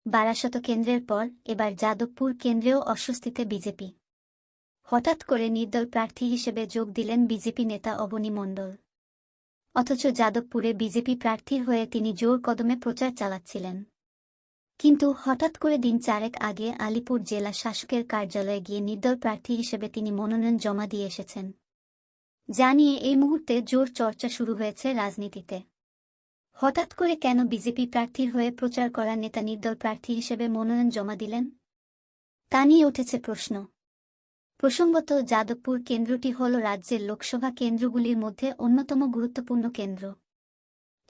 বারাসত কেন্দ্রের পর এবার যাদবপুর কেন্দ্রেও অস্বস্তিতে বিজেপি। হঠাৎ করে নির্দল প্রার্থী হিসেবে যোগ দিলেন বিজেপি নেতা অবনী মণ্ডল। অথচ যাদবপুরে বিজেপি প্রার্থীর হয়ে তিনি জোর কদমে প্রচার চালাচ্ছিলেন। কিন্তু হঠাৎ করে দিন চারেক আগে আলিপুর জেলা শাসকের কার্যালয়ে গিয়ে নির্দল প্রার্থী হিসেবে তিনি মনোনয়ন জমা দিয়ে এসেছেন। যা নিয়ে এই মুহূর্তে জোর চর্চা শুরু হয়েছে রাজনীতিতে। হঠাৎ করে কেন বিজেপি প্রার্থীর হয়ে প্রচার করা নেতা নির্দল প্রার্থী হিসেবে মনোনয়ন জমা দিলেন, তা নিয়ে উঠেছে প্রশ্ন। প্রসঙ্গত, যাদবপুর কেন্দ্রটি হল রাজ্যের লোকসভা কেন্দ্রগুলির মধ্যে অন্যতম গুরুত্বপূর্ণ কেন্দ্র।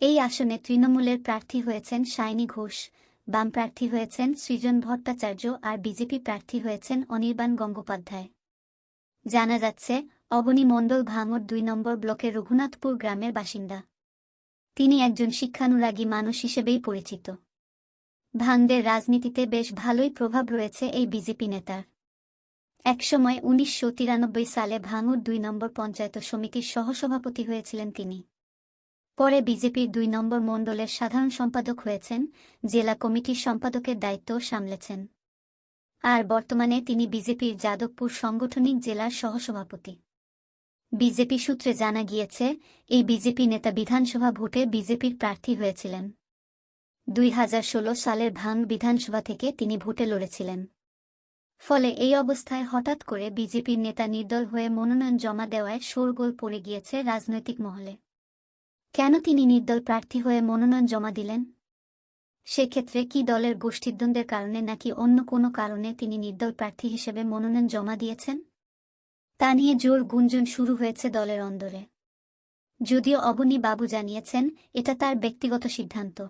এই আসনে তৃণমূলের প্রার্থী হয়েছেন সায়নী ঘোষ, বাম প্রার্থী হয়েছেন সৃজন ভট্টাচার্য আর বিজেপি প্রার্থী হয়েছেন অনির্বাণ গঙ্গোপাধ্যায়। জানা যাচ্ছে, অবনী মণ্ডল ভাঙড় ২ নম্বর ব্লকের রঘুনাথপুর গ্রামের বাসিন্দা। তিনি একজন শিক্ষানুরাগী মানুষ হিসেবেই পরিচিত। ভাঙড়ের রাজনীতিতে বেশ ভালোই প্রভাব রয়েছে এই বিজেপি নেতার। একসময় ১৯৯৩ সালে ভাঙড় ২ নম্বর পঞ্চায়েত সমিতির সহসভাপতি হয়েছিলেন তিনি। পরে বিজেপির ২ নম্বর মণ্ডলের সাধারণ সম্পাদক হয়েছেন, জেলা কমিটির সম্পাদকের দায়িত্বও সামলেছেন। আর বর্তমানে তিনি বিজেপির যাদবপুর সাংগঠনিক জেলার সহসভাপতি। বিজেপি সূত্রে জানা গিয়েছে, এই বিজেপি নেতা বিধানসভা ভোটে বিজেপির প্রার্থী হয়েছিলেন। ২০১৬ সালের ভাঙড় বিধানসভা থেকে তিনি ভোটে লড়েছিলেন। ফলে এই অবস্থায় হঠাৎ করে বিজেপির নেতা নির্দল হয়ে মনোনয়ন জমা দেওয়ায় শোরগোল পড়ে গিয়েছে রাজনৈতিক মহলে। কেন তিনি নির্দল প্রার্থী হয়ে মনোনয়ন জমা দিলেন? সেক্ষেত্রে কি দলের গোষ্ঠীদ্বন্দ্বের কারণে নাকি অন্য কোনো কারণে তিনি নির্দল প্রার্থী হিসেবে মনোনয়ন জমা দিয়েছেন, তা নিয়ে জোর গুঞ্জন শুরু হয়েছে দলের অন্দরে। যদিও অবনী বাবু জানিয়েছেন এটা তার ব্যক্তিগত সিদ্ধান্ত।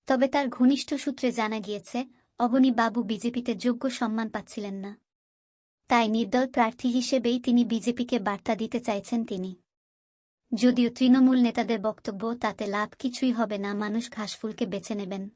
তবে তার ঘনিষ্ঠ সূত্রে জানা গিয়েছে, অবনী বাবু বিজেপিতে যোগ্য সম্মান পাচ্ছিলেন না। তাই নির্দল প্রার্থী হিসেবেই তিনি বিজেপিকে বার্তা দিতে চাইছেন তিনি। যদিও তৃণমূল নেতাদের বক্তব্য, তাতে লাভ কিছুই হবে না, মানুষ ঘাসফুলকে বেছে নেবেন।